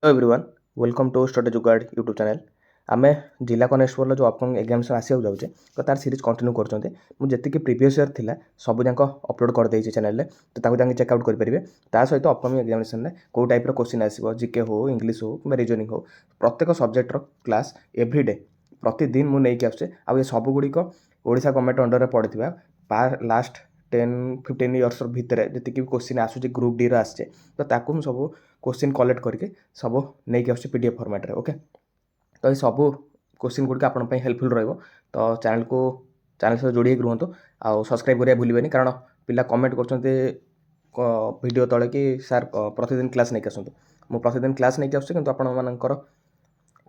Hello everyone, welcome to study Jugaad YouTube channel. आमे जिला constable जो अपकमिंग एग्जाम्स आसिक जाऊे तो तार सीरीज कंटिन्यू करते मुझे प्रीवियस इयर थिला सब जाक अपलोड कर देइछि चैनल तो ताको जाके चेकआउट करेंगे। ता सहित अपकमिंग एग्जामिनेशन में कौ टाइप क्वेश्चन आसो जीके हो इंग्लीश हो कि रिजनिंग हो प्रत्येक सब्जेक्टर क्लास एवरीडे प्रतिदिन मुझे नहीं आसुचे आ सब गुड़िक ओडिशा गवर्नमेंट अंडर में पड़ता लास्ट 10-15 इयर्स भितर जी क्वेश्चन आसूँ ग्रुप डी आसचे तो ताकू सब क्वेश्चन कलेक्ट करके सब नहीं आस पीडीएफ फॉर्मेट रे। ओके, तो ये सब क्वेश्चन गुड़िक आप हेल्पफुल रहिबो। तो चैनल सहित जोड़ी रुहतु आउ सब्सक्राइब करिया भूलिबेनी कारण पिला कमेंट करछन्ते वीडियो तले कि सर प्रतिदिन क्लास नहीं आसतु। मु प्रतिदिन क्लास नहीं आसुचे किंतु आपण मानकर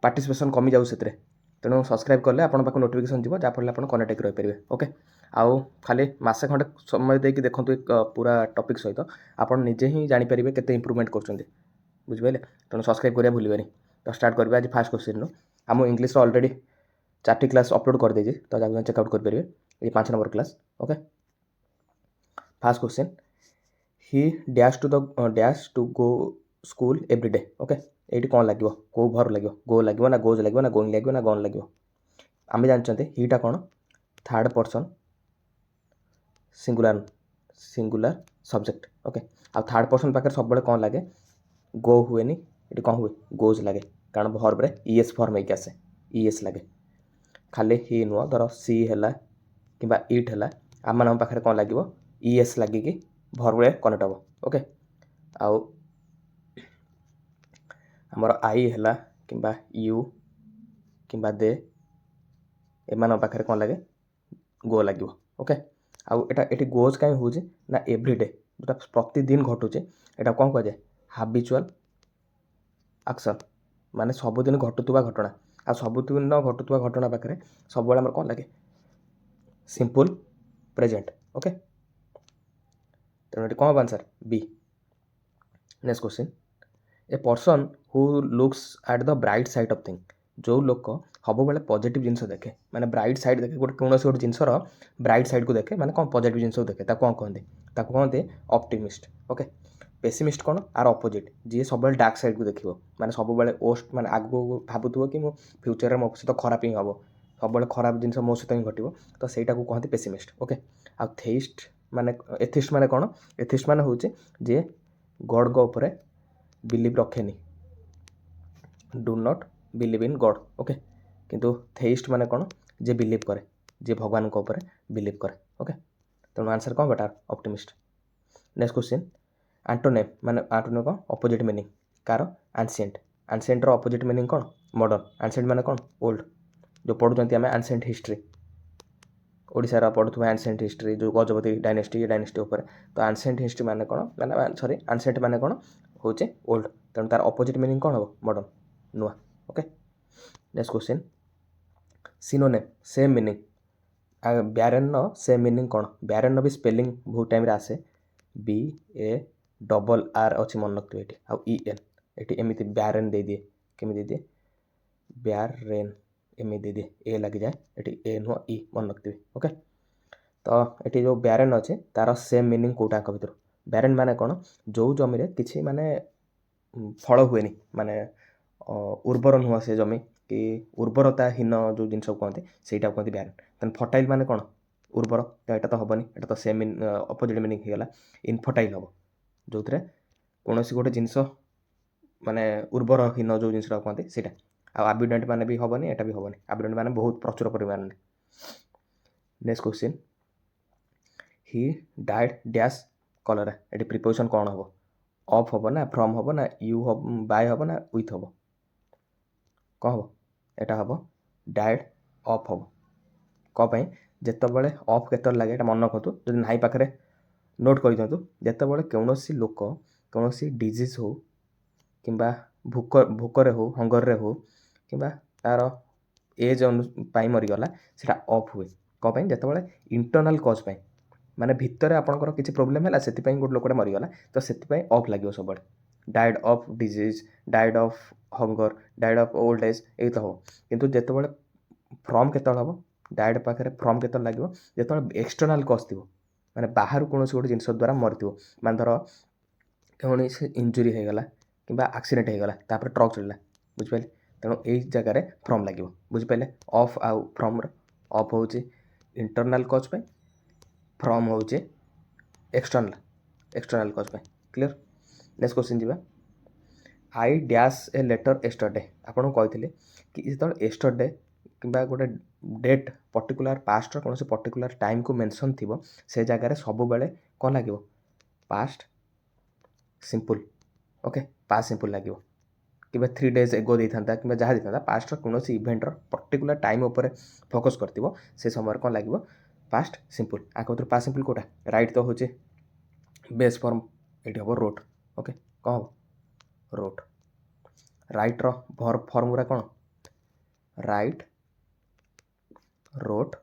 पार्टिसिपेशन कमी जाऊ सेतरे तेणु सब्सक्राइब कले आपण पाक नोटिफिकेशन जीव जहाँफल आप कनेक्ट रही पारे। ओके, आउ खाली मसे खंडे समय देकी देखंतु एक पूरा टॉपिक सहित आप निजे ही जानीपारे केते इंप्रूवमेंट कर बुझिपारे। तेणु सब्सक्राइब करिया भूलिबेनी। तो स्टार्ट करबे आज फास्ट क्वेश्चन नु। आम इंग्लिश ऑलरेडी 4टी क्लास अपलोड कर देछि तो जाके चेकआउट कर पारे। ये 5 number class. Okay, first question, he dash to go school everyday. Okay, ये कौन लगे कौ भर लगे गो लगे ना गोज लगे ना गोइंग लगे ना गन लगे। आम जानते हीटा कौन third person singular subject. Okay, आ थर्ड पर्सन पाखे सब कौन लगे गो हुए नी ये कौन हुए गोज लगे कारण भर्ब रे ईएस फॉर्म होइक आसे ईएस लगे। खाली ही नुह धर सी है कि इट है आम मान पाखे कौन लगे ईएस लगे भर्ब रे कनेक्ट हम। ओके, आउ आमर आई है कि यू कि दे एमान पाखे कौन लगे गो लगे। ओके, आउ एटा गोज कहीं हो ना एवरीडे जोटा प्रतिदिन घटुचे एटा कौन कह जाए हाबिचुअल एक्शन माने सबुदिन घटुवा घटना आ सबुदिन घटुवा घटना पाखे सब आम कौन लगे सिंपल प्रेजेंट। ओके, तेणु ये कौन हम answer B. Next question, a person who looks at the bright side of thing जो लोक सब बेले पॉजिटिव जिनस देखे माने ब्राइट साइड देखे गोटे कौन गोटे जिनसर ब्राइट साइड को देखे माने कौन पॉजिटिव जिनस देखे कौन कहते ऑप्टिमिस्ट। ओके, पेसिमिस्ट कौन आर अपोजिट जी सब डार्क साइड को देखिए माने सब ओस्ट माने आगू भावुव कि मो फ्यूचर में मो सहित खराब ही हम सब खराब जिन मो सहित ही घटो तो सहीटा को कहते पेसिमिस्ट। ओके, आ थेइस्ट माने एथिस्ट माने कौन एथिस्ट माने होचे जे गॉड को ऊपर बिलीव रखेनी do not believe in God. Okay, किंतु थेइस्ट माने कौन जे बिलीव करे जे भगवान को ऊपर बिलीव करे। ओके, तेणु आंसर कौन बेटा ऑप्टिमिस्ट। नेक्स्ट क्वेश्चन, एंटोनिम माने एंटोनिम कौन अपोजिट मीनिंग कार एंशिएंट एंशिएंट रो अपोजिट मीनिंग कौन मॉडर्न एंशिएंट माने कौन ओल्ड जो पढ़ुचंती आमे एंशिएंट हिस्ट्री ओडिसा रा पढ़ुथुवा एंशिएंट हिस्ट्री जो गजपति डायनेस्टी ऊपर तो एंशिएंट हिस्ट्री माने कौन माने सॉरी एंशिएंट माने कौन होचे ओल्ड तेणु तार अपोजिट मीनिंग कौन हो मॉडर्न नुआ। Okay, next question, synonym same meaning ब्यारेन सेम मीनिंग कौन ब्यारेन भी स्पेलिंग बहुत टाइम आसे बी ए डबल आर अच्छी मन रखिए ये आउ ई एन ये एमती ब्यारेन दे दिए केमी दिए ब्यारेन एमती दे दिए ए लगी जाए ये ए नुह ई मन रखिए। ओके, तो ये जो ब्यारेन अच्छे तार सेम मीनिंग कौटा भर ब्यारेन माने कौन जो जमी किसी माने फल हुए माने उर्वर नुह से जमी कि उर्वरताहीन जो जिन कहते से कहते ब्यारेन तेन फर्टाइल माने कौन उर्वर यहाँ तो हेनी यहाँ तो सेम अपोजिट मीनिंग होगा इनफर्टाइल हम जो थे कौन गोटे जिनस माने उर्वरहीन जो जिनस कहते से आबिडेंट माने भी हेनी एटा भी हेनी आबिडेंट माने बहुत प्रचुर परिमाण। Next question, he died dash colour ये प्रिपोजिशन कौन हम ऑफ हम ना फ्रॉम हम ना यू हम बाय हम ना विथ हम कौन हम यहाँ हम डाइड ऑफ हम कौन जितेबाला ऑफ के लगे मन रखु जो ना पाखे नोट कर दिंतु जितेबाला कौन लोक कौन डिजीज हो कि भोकर हो हंगर हो कि तार एज मरीगला से ऑफ हुए कौन जितेबाला इंटरनाल कज माने भितर आपंकर किसी प्रोब्लेम है से गोटे लोकटा मरीगला तो से ऑफ लगे सब died of disease died of hunger died of old age ये तो हम कितु जितेबाला फ्रॉम के हम डाइड पाखे फ्रॉम के लगे जो एक्सटर्नाल कज थी माने बाहर कौन गोटे जिन द्वारा मरी माने धर कौन इंजुरी होगला किंबा एक्सीडेंट होगला तापर ट्रक चलला बुझिपारे तेणु यही जगार फ्रम लगे बुझिपारे ऑफ आउ फ्रम ऑफ हूँ इंटरनल कज पे फ्रम हूँ एक्सटर्नाल कज पे क्लियर नेक्स्ट क्वेश्चन जी I dash a letter yesterday आपको कही कि जो एस्टरडे किंबा गोटे डेट पर्टिकुलर पास्ट कौन से पर्टिकुलर टाइम को मेंशन थी से जगार सब बेले कौन लगे past simple okay past simple लगे कि 3 days एगो दे था कि जहाँ देता पास्ट कौन से इवेंटर पर्टिकुलर टाइम उपर फोकस कर से समय कौन लगे पास्ट सिंपल आगे भर पास्ट सिंपल कौटा राइट तो हूँ बेस फॉर्म ये हम रोट ओके कौन हम रोट राइट रो फॉर्म गुरा कौन राइट रोट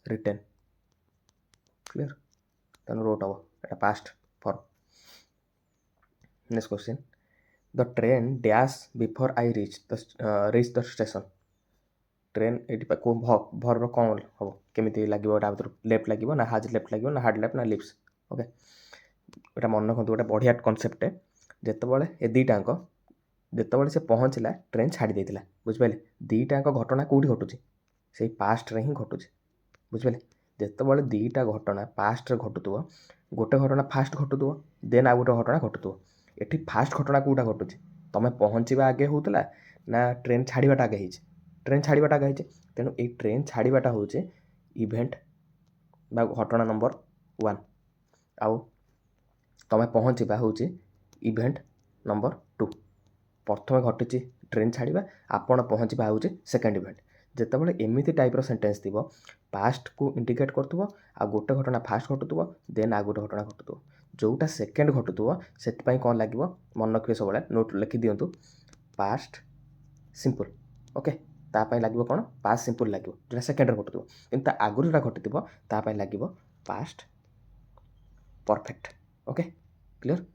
रिटेन क्लियर तेनाली रोट हम ये past form next question the train dash before I reach the station train ये भर कौन हम केमी लगे लेफ्ट लगे ना हाज लेफ्ट लगे ना हार्ड लेफ्ट ना लिप्स ओके ये मन रखु गोटे बढ़िया कनसेप्ट जितेबाला ए दुईटाक जितेबाला से पहुँचला ट्रेन छाड़ी देता बुझिपारे दुईटाक घटना कौटी घटुची से पास्ट रे ही घटुची बुझिपारे जितेबाला दुईटा घटना पास्ट रे घटुव गोटे घटना फास्ट घटुव देन आउ गोटे घटना घटुव ये फास्ट घटना कौटा घटुची तुम पहुँचवा आगे होता ना ट्रेन छाड़ाटा आगे होती ट्रेन छाड़ाटा आगे होती तेणु ये ट्रेन छाड़ाटा हूँ इवेंट बा घटना नंबर 1 आउ तुम पहुँचवा हूँ इवेंट नंबर 2 प्रथम घटी ट्रेन छाड़ा आपण पहुँचवा हूँ सेकेंड इवेंट जितेबाला एमती टाइप्र सेन्टेन्स थी पास्ट को इंडिकेट करुव आ गोटे घटना फास्ट घटुव देन आ गोटे घटना घटुव जोटा सेकेंड घटुव से कौन लगे मन रखिए सब नोट लिखि दिंतु पास्ट सिंपल ओके तापाई लगे कौन पास्ट सिंपल लगे जो सेकेंड घटुव कि आगुरी जो घटी लगे पास्ट परफेक्ट ओके क्लियर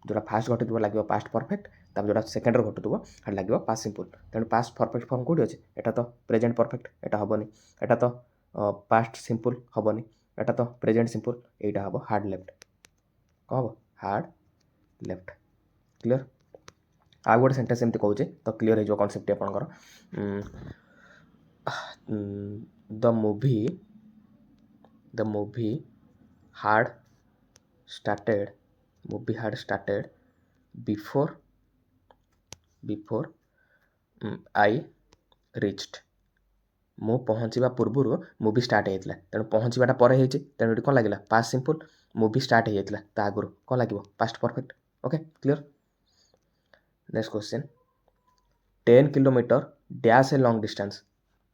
जोटा फास्ट घटी लगे पास्ट परफेक्ट तब जोटा सेकेंड घटुव लगे पास्ट सिंपल तेणु पास्ट परफेक्ट फॉर्म कौटी अच्छे एटा तो प्रेजेंट परफेक्ट एटा हेनी एटा तो पास्ट सिंपल हेनी एटा तो प्रेजेंट सिंपल एटा हम हार्ड लेफ्ट कौन हम हार्ड लेफ्ट क्लियर आ गोटे सेन्टेन्स एमती कहे तो क्लियर हो कनसेप्ट आपंकर the movie had started before I reached मु पहुँचवा पूर्व मूवी स्टार्ट होता तेणु पहुँचवाटा पर तेणु ये कौन लगे पास्ट सिंपल मूवी स्टार्ट होता आगुरी कौन लगे past perfect okay clear next question 10 kilometre dash a long distance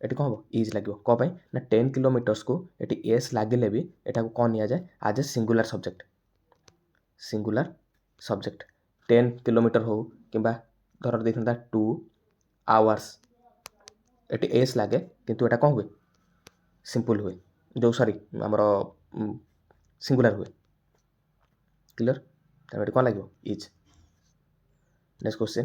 ये कौन हम इज लगे कौन ना 10 किलोमीटर्स को ये एस लगे भी यहाँ कौन नि जाए आज ए सिंगुलर सब्जेक्ट 10 किलोमीटर हो कि धर देखता 2 आवर्स ये एस लगे किंतु यहाँ कौन हुए सिंपल हुए जो सॉरी आमर सिंगुलर हुए क्लियर तेणु ये कौन लगे is next question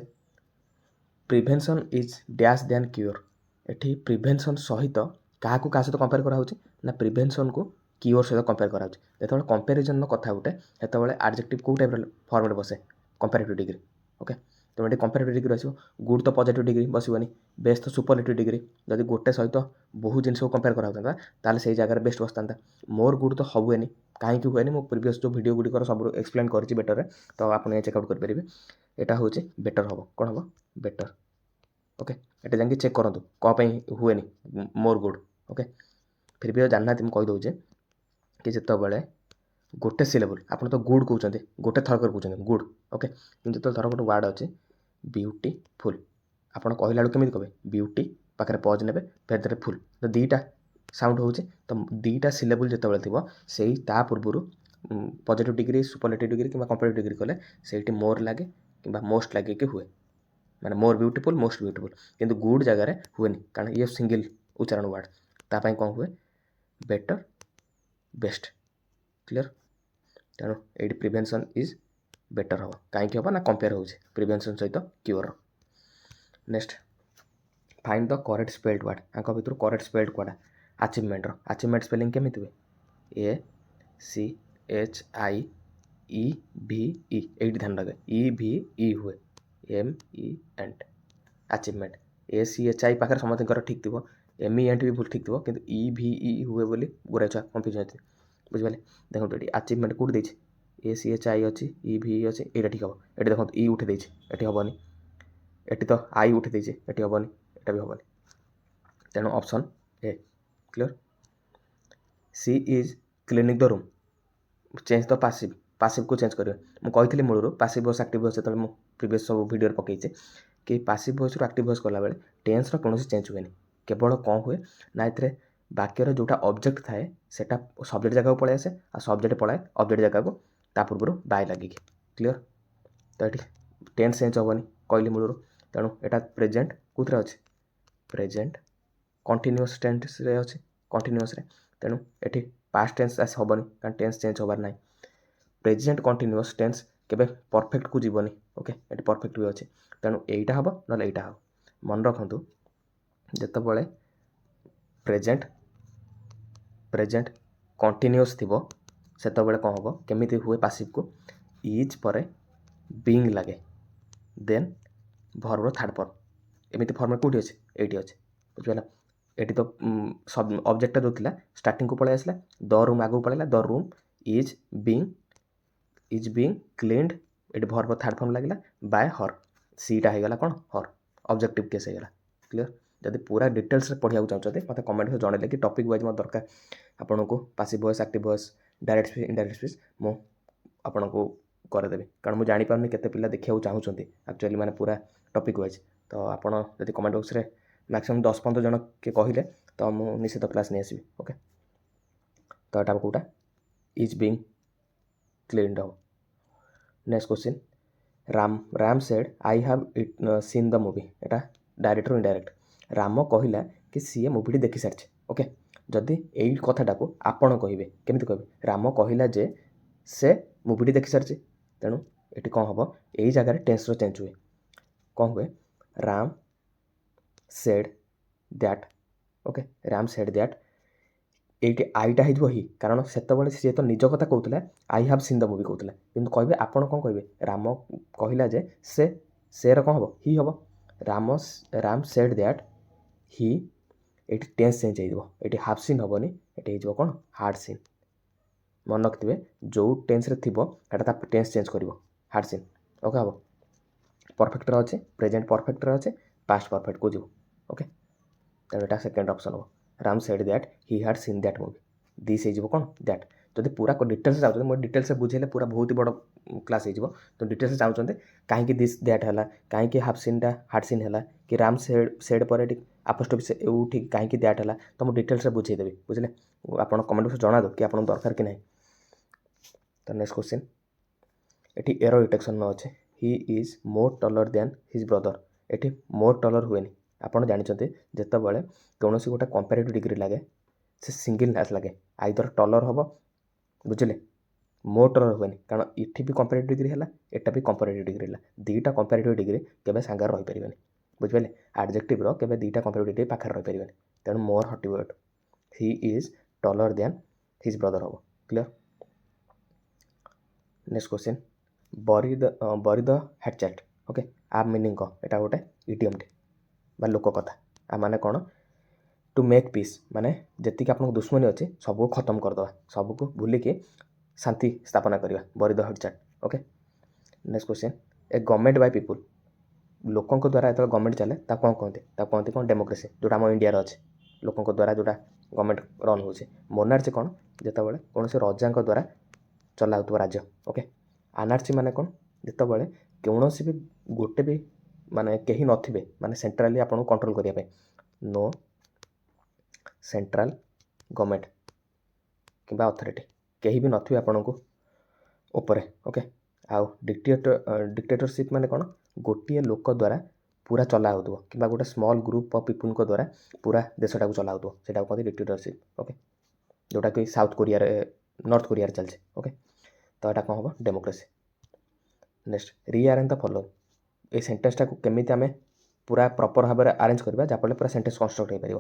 prevention is dash than cure ये प्रिभेन्शन सहित क्या सहित कंपेयर कराऊँ ना प्रिभेन्शन को क्योर सहित कंपेयर कराऊँ जो कंपेरिजन कथा गोटे जो एडजेक्टिव कौ टाइप फॉर्म बसे कंपेरेटिव डिग्री ओके तो ये कंपेरेटिव डिग्री आसो गुड तो पॉजिटिव डिग्री बसबनी बेस्ट तो सुपरलेटिव डिग्री जब गोटे सहित बहुत जिन को कंपेयर कराता ताल से जगह बेस्ट बसता मोर गुड तो हुए कहीं हुए मो प्रिवियस जो वीडियो गुड़िक सब एक्सप्लेन कर बेटर तो आप चेकआउट करेंगे यहाँ हूँ बेटर हम कौन हम बेटर ओके ये जाकि चेक करूँ कौन हुए मोर गुड ओके फिर भी जानना मुझे कहीदे कि जितेबाला गोटे सिलेबल आप तो गुड कहते गोटे थरक कहते गुड ओके जो थर गोटे वार्ड अच्छे ब्यूटीफुल आपड़ कहला केमी कहे ब्यूटी पाखे पज ने फिर देर फुल तो दुईटा साउंड हो तो दुईटा सिलेबल जो थी से पूर्व पॉजिटिव डिग्री सुपरलेटिव डिग्री कि कंपेरेटिव डिग्री कले से मोर लगे कि मोस्ट लगे कि हुए माने मोर ब्यूटीफुल मोस्ट ब्यूटीफुल किंतु गुड जगह हुए कारण ये सिंगल उच्चारण वार्ड तापाई कौन हुए बेटर बेस्ट क्लियर तेणु ये प्रिभेन्शन इज बेटर हम कहीं हम ना कंपेयर हो प्रिभेन्शन सहित cure next find the correct spelled word आंक भर करेक्ट स्पेल्ड कौटा अचिवमेंट स्पेलिंग केमी हुए ACHIEVEMENT EVE ଏଇଠି ଧ୍ୟାନ ରଖେ EVE ହୁଏ MENT achievement ACHI ପାଖରେ ସମସ୍ତଙ୍କର ଠିକ୍ ଥିବ MENT ବି ଭୁଲ ଠିକ୍ ଥିବ କିନ୍ତୁ EVE ହୁଏ ବୋଲି ଗୁଡ଼ାଏ ଛୁଆ କନଫ୍ୟୁଜନ୍ ହେଇଥିବେ ବୁଝିପାରିଲେ। ଦେଖନ୍ତୁ ଏଠି ଆଚିଭମେଣ୍ଟ କେଉଁଠି ଦେଇଛି ACHI ଅଛି EVE ଅଛି ଏଇଟା ଠିକ୍ ହେବ। ଏଠି ଦେଖନ୍ତୁ E ଉଠି ଦେଇଛି ଏଠି ହେବନି, ଏଠି ତ I ଉଠି ଦେଇଛି ଏଠି ହେବନି, ଏଟା ବି ହେବନି, ତେଣୁ option A clear. She is cleaning the room change the passive ପାସିଭ୍କୁ ଚେଞ୍ଜ କରିବେ। ମୁଁ କହିଥିଲି ମୂଳରୁ ପାସିଭ୍ ଭଏସ୍ ଆକ୍ଟିଭ୍ ଭଏସ୍ ଯେତେବେଳେ ମୁଁ ପ୍ରିଭିୟସ୍ ସବୁ ଭିଡ଼ିଓରେ ପକେଇଛି କି ପାସିଭ୍ ଭଏସ୍ରୁ ଆକ୍ଟିଭ୍ ଭଏସ୍ କଲାବେଳେ ଟେନ୍ସର କୌଣସି ଚେଞ୍ଜ ହୁଏନି। କେବଳ କ'ଣ ହୁଏ ନା ଏଥିରେ ବାକ୍ୟର ଯେଉଁଟା ଅବଜେକ୍ଟ ଥାଏ ସେଇଟା ସବଜେକ୍ଟ ଜାଗାକୁ ପଳାଇ ଆସେ ଆଉ ସବଜେକ୍ଟ ପଳାଏ ଅବଜେକ୍ଟ ଜାଗାକୁ ତା ପୂର୍ବରୁ ବାଏ ଲାଗିକି କ୍ଲିୟର। ତ ଏଠି ଟେନ୍ସ ଚେଞ୍ଜ ହେବନି କହିଲି ମୂଳରୁ, ତେଣୁ ଏଇଟା ପ୍ରେଜେଣ୍ଟ କେଉଁଥିରେ ଅଛି ପ୍ରେଜେଣ୍ଟ କଣ୍ଟିନ୍ୟୁଅସ୍ ଟେନ୍ସରେ ଅଛି କଣ୍ଟିନ୍ୟୁଅସ୍ରେ, ତେଣୁ ଏଠି ପାଷ୍ଟ ଟେନ୍ସ ଆସି ହେବନି କାରଣ ଟେନ୍ସ ଚେଞ୍ଜ ହେବାର ନାହିଁ। ପ୍ରେଜେଣ୍ଟ କଣ୍ଟିନ୍ୟୁଅସ୍ ଟେନ୍ସ କେବେ ପରଫେକ୍ଟକୁ ଯିବନି ଓକେ, ଏଠି ପରଫେକ୍ଟ ବି ଅଛି ତେଣୁ ଏଇଟା ହେବ ନହେଲେ ଏଇଟା ହେବ। ମନେ ରଖନ୍ତୁ ଯେତେବେଳେ ପ୍ରେଜେଣ୍ଟ କଣ୍ଟିନ୍ୟୁଅସ୍ ଥିବ ସେତେବେଳେ କ'ଣ ହେବ କେମିତି ହୁଏ ପାସିଭ୍କୁ ଇଜ୍ ପରେ ବିଙ୍ଗ ଲାଗେ ଦେନ୍ ଭର୍ବର ଥାର୍ଡ଼ ଫର୍ମ ଏମିତି ଫର୍ମ କେଉଁଠି ଅଛି ଏଇଠି ଅଛି ବୁଝିପାରିଲ। ଏଠି ତ ଅବଜେକ୍ଟଟା ଯେଉଁ ଥିଲା ଷ୍ଟାର୍ଟିଂକୁ ପଳାଇ ଆସିଲା ଦ ରୁମ୍ ଆଗକୁ ପଳାଇଲା ଦ ରୁମ୍ ଇଜ୍ ବିଙ୍ଗ କ୍ଲିନ୍ଡ ଏଠି ଭର୍ବର ଥାର୍ଡ଼ ଫର୍ମ ଲାଗିଲା ବାଏ ହର୍ ସିଟା ହେଇଗଲା କ'ଣ ହର୍ ଅବଜେକ୍ଟିଭ୍ କେସ୍ ହେଇଗଲା କ୍ଲିୟର। ଯଦି ପୁରା ଡିଟେଲ୍ସରେ ପଢ଼ିବାକୁ ଚାହୁଁଛନ୍ତି ମୋତେ କମେଣ୍ଟରେ ଜଣେଇଲେ କି ଟପିକ୍ ୱାଇଜ୍ ମୋତେ ଦରକାର ଆପଣଙ୍କୁ passive voice active voice direct speech indirect speech ମୁଁ ଆପଣଙ୍କୁ କରିଦେବି କାରଣ ମୁଁ ଜାଣିପାରୁନି କେତେ ପିଲା ଦେଖିବାକୁ ଚାହୁଁଛନ୍ତି ଆକ୍ଚୁଆଲି ମାନେ ପୁରା ଟପିକ୍ ୱାଇଜ୍। ତ ଆପଣ ଯଦି କମେଣ୍ଟ ବକ୍ସରେ ମ୍ୟାକ୍ସିମମ୍ 10-15 ଜଣ କିଏ କହିଲେ ତ ମୁଁ ନିଶ୍ଚିତ କ୍ଲାସ୍ ନେଇ ଆସିବି ଓକେ। ତ ଏଇଟା କେଉଁଟା ଇଜ୍ ବିଙ୍ଗ କ୍ଲିନ୍ଡ ହେବ। Next question Ram said I have seen the movie ଏଇଟା ଡାଇରେକ୍ଟରୁ ଇନଡାଇରେକ୍ଟ। ରାମ କହିଲା କି ସିଏ ମୁଭିଟି ଦେଖିସାରିଛି ଓକେ। ଯଦି ଏଇ କଥାଟାକୁ ଆପଣ କହିବେ କେମିତି କହିବେ ରାମ କହିଲା ଯେ ସେ ମୁଭିଟି ଦେଖିସାରିଛି, ତେଣୁ ଏଠି କ'ଣ ହେବ ଏଇ ଜାଗାରେ ଟେନ୍ସର ଚେଞ୍ଜ ହୁଏ। କ'ଣ ହୁଏ Ram said that okay, Ram said that ଏଇଠି ଆଇଟା ହେଇଯିବ ହି କାରଣ ସେତେବେଳେ ସିଏ ତ ନିଜ କଥା କହୁଥିଲା I have seen the movie କହୁଥିଲା, କିନ୍ତୁ କହିବେ ଆପଣ କ'ଣ କହିବେ ରାମ କହିଲା ଯେ ସେର କ'ଣ ହେବ ହି ହେବ। ରାମ ସେଡ୍ ଦ୍ୟାଟ୍ ହି ଏଠି ଟେନ୍ସ ଚେଞ୍ଜ ହେଇଯିବ, ଏଠି ହାଫ୍ ସିନ୍ ହେବନି ଏଠି ହେଇଯିବ କ'ଣ ହାର୍ଡ଼ ସିନ୍। ମନେ ରଖିଥିବେ ଯେଉଁ ଟେନ୍ସରେ ଥିବ ସେଇଟା ତା ଟେନ୍ସ ଚେଞ୍ଜ କରିବ ହାର୍ଡ଼ ସିନ୍ ଓକେ ହେବ। ପରଫେକ୍ଟରେ ଅଛି ପ୍ରେଜେଣ୍ଟ ପରଫେକ୍ଟରେ ଅଛି ପାଷ୍ଟ ପରଫେକ୍ଟକୁ ଯିବ ଓକେ, ତେଣୁ ଏଇଟା ସେକେଣ୍ଡ ଅପସନ୍ ହେବ Ram said that he had seen that movie this ହେଇଯିବ କ'ଣ ଦ୍ୟାଟ୍। ଯଦି ପୁରା ଡିଟେଲ୍ସ ଚାହୁଁଛନ୍ତି ମୁଁ ଡିଟେଲ୍ସରେ ବୁଝେଇଲେ ପୁରା ବହୁତ ବଡ଼ କ୍ଲାସ୍ ହେଇଯିବ, ତ ଡିଟେଲ୍ସ ଚାହୁଁଛନ୍ତି କାହିଁକି ଦିସ୍ ଦ୍ୟାଟ୍ ହେଲା କାହିଁକି ହାଫ୍ ସିନ୍ଟା ହାର୍ଡ଼ ସିନ୍ ହେଲା କି ରାମ ସେଡ୍ ପରେ ଏଠି ଆପୋଷ୍ଟ୍ରୋଫି ଏଉଠି କାହିଁକି ଦ୍ୟାଟ୍ ହେଲା ତ ମୁଁ ଡିଟେଲ୍ସରେ ବୁଝେଇଦେବି ବୁଝିଲେ। ଆପଣ କମେଣ୍ଟ ବକ୍ସରେ ଜଣାନ୍ତୁ କି ଆପଣଙ୍କୁ ଦରକାର କି ନାହିଁ। ତ ନେକ୍ସଟ କ୍ୱେଶ୍ଚିନ୍ ଏଠି ଏରର ଡିଟେକ୍ସନ୍ ନ ଅଛି he is more taller than his brother ଏଠି ମୋର୍ ଟଲର୍ ହୁଏନି। ଆପଣ ଜାଣିଛନ୍ତି ଯେତେବେଳେ କୌଣସି ଗୋଟେ କମ୍ପାରେଟିଭ୍ ଡିଗ୍ରୀ ଲାଗେ ସେ ସିଙ୍ଗିଲ୍ ନାସ୍ ଲାଗେ ଆଇଦର ଟଲର୍ ହେବ ବୁଝିଲେ, ମୋର୍ ଟଲର୍ ହୁଏନି କାରଣ ଏଠି ବି କମ୍ପାରେଟିଭ୍ ଡିଗ୍ରୀ ହେଲା ଏଟା ବି କମ୍ପାରେଟିଭ୍ ଡିଗ୍ରୀ ହେଲା, ଦୁଇଟା କମ୍ପାରେଟିଭ୍ ଡିଗ୍ରୀ କେବେ ସାଙ୍ଗରେ ରହିପାରିବେନି ବୁଝିପାରିଲେ। ଆଡ଼ଜେକ୍ଟିଭ୍ର କେବେ ଦୁଇଟା କମ୍ପାରେଟିଭ୍ ଡିଗ୍ରୀ ପାଖରେ ରହିପାରିବେନି, ତେଣୁ ମୋର୍ ହଟିବ ଏଠୁ he is taller than his brother ହେବ କ୍ଲିୟର। ନେକ୍ସଟ କ୍ୱେଶ୍ଚିନ୍ ବରି ଦ ହ୍ୟାଟଚାଟ୍ ଓକେ, ଆ ମିନିଂ କ'ଣ ଏଇଟା ଗୋଟେ ଇଡିୟମ୍ଟେ ବା ଲୋକ କଥା। ଆ ମାନେ କ'ଣ ଟୁ ମେକ୍ ପିସ୍ ମାନେ ଯେତିକି ଆପଣଙ୍କ ଦୁଶ୍ମନୀ ଅଛି ସବୁକୁ ଖତମ କରିଦେବା, ସବୁକୁ ଭୁଲିକି ଶାନ୍ତି ସ୍ଥାପନା କରିବା ବରି ଦ ହ୍ୟାଟଚାଟ୍ ଓକେ। ନେକ୍ସଟ କ୍ୱେଶ୍ଚିନ୍ ଏ ଗଭର୍ଣ୍ଣମେଣ୍ଟ ବାଇ ପିପୁଲ୍ ଲୋକଙ୍କ ଦ୍ୱାରା ଯେତେବେଳେ ଗଭର୍ଣ୍ଣମେଣ୍ଟ ଚାଲେ ତାକୁ କ'ଣ କହନ୍ତି ତାକୁ କହନ୍ତି କ'ଣ ଡେମୋକ୍ରେସି ଯେଉଁଟା ଆମ ଇଣ୍ଡିଆରେ ଅଛି ଲୋକଙ୍କ ଦ୍ୱାରା ଯେଉଁଟା ଗଭର୍ଣ୍ଣମେଣ୍ଟ ରନ୍ ହେଉଛି। ମୋନାର୍ଚି କ'ଣ ଯେତେବେଳେ କୌଣସି ରଜାଙ୍କ ଦ୍ୱାରା ଚଲା ହେଉଥିବା ରାଜ୍ୟ ଓକେ। ଆନାର୍ଚି ମାନେ କ'ଣ ଯେତେବେଳେ କୌଣସି ବି ଗୋଟେ ବି ମାନେ କେହି ନଥିବେ ମାନେ ସେଣ୍ଟ୍ରାଲି ଆପଣଙ୍କୁ କଣ୍ଟ୍ରୋଲ କରିବା ପାଇଁ ନୋ ସେଣ୍ଟ୍ରାଲ ଗଭର୍ଣ୍ଣମେଣ୍ଟ କିମ୍ବା ଅଥରିଟି କେହି ବି ନଥିବେ ଆପଣଙ୍କୁ ଉପରେ ଓକେ। ଆଉ ଡିକ୍ଟେଟରସିପ୍ ମାନେ କ'ଣ ଗୋଟିଏ ଲୋକ ଦ୍ୱାରା ପୁରା ଚଲା ହେଉଥିବ କିମ୍ବା ଗୋଟେ ସ୍ମଲ୍ ଗ୍ରୁପ୍ ଅଫ୍ ପିପୁଲଙ୍କ ଦ୍ୱାରା ପୁରା ଦେଶଟାକୁ ଚଲା ହେଉଥିବ ସେଇଟାକୁ କହନ୍ତି ଡିକ୍ଟେଟରସିପ୍ ଓକେ, ଯେଉଁଟାକି ସାଉଥ କୋରିଆରେ ନର୍ଥ କୋରିଆରେ ଚାଲିଛି ଓକେ। ତ ଏଇଟା କ'ଣ ହେବ ଡେମୋକ୍ରେସି। ନେକ୍ସଟ ରିଆରେଞ୍ଜ ଦ ଫଲୋଇଂ ଏଇ ସେଣ୍ଟେନ୍ସଟାକୁ କେମିତି ଆମେ ପୁରା ପ୍ରପର୍ ଭାବରେ ଆରେଞ୍ଜ କରିବା ଯାହାଫଳରେ ପୁରା ସେଣ୍ଟେନ୍ସ କନଷ୍ଟ୍ରକ୍ଟ ହୋଇପାରିବ।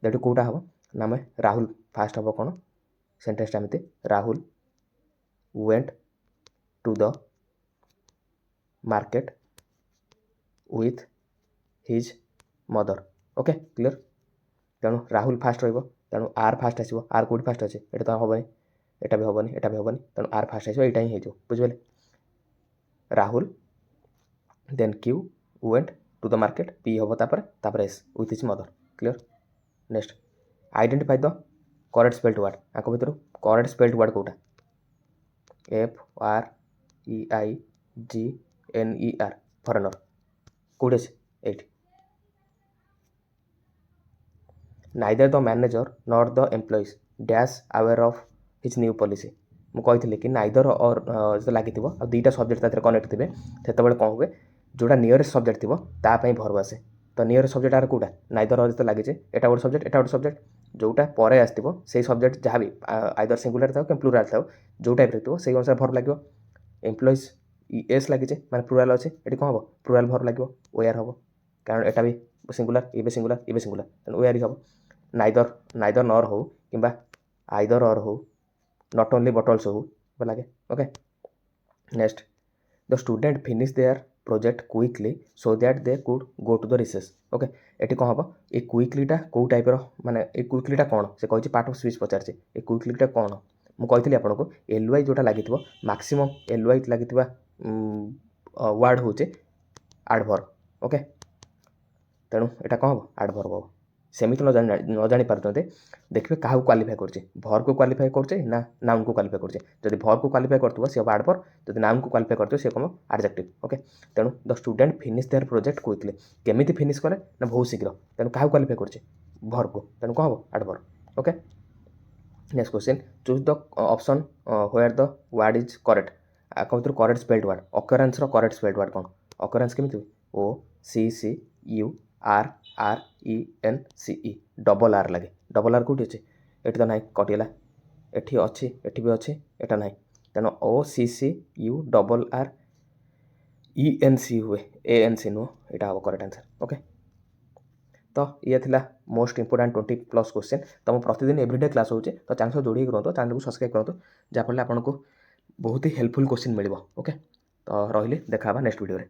ଏଠି କେଉଁଟା ହେବ ନା ଆମେ ରାହୁଲ ଫାଷ୍ଟ ହେବ କ'ଣ ସେଣ୍ଟେନ୍ସଟା ଏମିତି Rahul went to the market with his mother okay clear तेणु राहुल फास्ट रहिबो तेणु आर फास्ट आसीबो आर कोड फास्ट अछि एटा तो होबनी एटा भी होबनी तेणु आर फास्ट आसीबो एटा ही हेजो बुझबेले राहुल देन क्यू वेंट टू द मार्केट पी होबो तापर एस with his mother clear next identify the correct spelled word आको भितर करेक्ट स्पेल्ड वर्ड कोटा FREIGNER फॉरेनर कोड अछि eight neither the manager not the employees dash aware of his new policy मु कही कि नाइदर और जो लगी आ दुईटा सब्जेक्ट तार कनेक्ट थे से कौन हुए जोटा नियरेस्ट सब्जेक्ट थी तापाई भर्व आसे तो नियरेस्ट सब्जेक्ट आर कौटा नाइदर और जो लगी एटा गोटे सब्जेक्ट एटा गोटे सब्जेक्ट जोटा पर आसो से सब्जेक्ट जहाँ भी आइदर सिंगुलर था कि प्लूराल था जो टाइप थो से अनुसार भर्व लगे एम्प्लॉइज एस लगी माने प्लूराल अच्छे ये कौन हम प्लूराल भर्व लगे ओआर हम कारण एटा भी सिंगुलर ये सिंगुलर ये सिंगुलर तेनाली ओआर ही हम नाइदर नर हो कि आइदर और हो नॉट ओनली बट ऑल्सो हो लगे okay next the student finish their project quickly so that they could go to the recess okay ये कौन हम ये क्विकलीटा कौ टाइप माने ये क्विकलीटा कौन से कही पार्ट ऑफ स्पीच पचार ये क्विकलीटा कौन मुझे आपको एलवाई जोटा लगी मैक्सिमम एलवाई लगी वर्ड हूँ एडवर्ब ओके तेणु यहाँ कौन हम एडवर्ब हम सेमिति न जानी पार्टे देखिए क्या क्वालिफाई करछे भर को क्वालिफाई करछे ना नाउन को क्वालिफाई करछे जदि भर को क्वालिफाई करथबो से एडवर्ब जदि नाउन को क्वालिफाई करथबो से कम एडजेक्टिव ओके तेणु the student finish their project quickly केमिति फिनिश करे ना बहुत शीघ्र तेणु क्या क्वालिफाई करछे भर को तेणु कौन हम adverb okay next question choose the option where the word is correct आक भर करेक्ट स्पेल्ड वर्ड अकरेन्स रो करेक्ट स्पेल्ड वर्ड कौन अकरेन्स केमिति OCCURRENCE डबल आर लगे डबल आर कौटी अच्छे ये तो ना कटिगला एठी अच्छी एठी भी अच्छे एटा ना तेणु OCCURRENC हुए ANC नुह यहाँ हम करेक्ट आंसर ओके तो ये थिला मोस्ट इंपोर्टेंट 20+ क्वेश्चन तो मुझे प्रतिदिन एवरीडे क्लास होचे तो चैनल सह जोड़ी रुहतु चैनल को सब्सक्राइब करूँ जहाँफल आपको बहुत ही हेल्पफुल क्वेश्चन मिल ओके तो रही देखा नेक्स्ट वीडियो रे।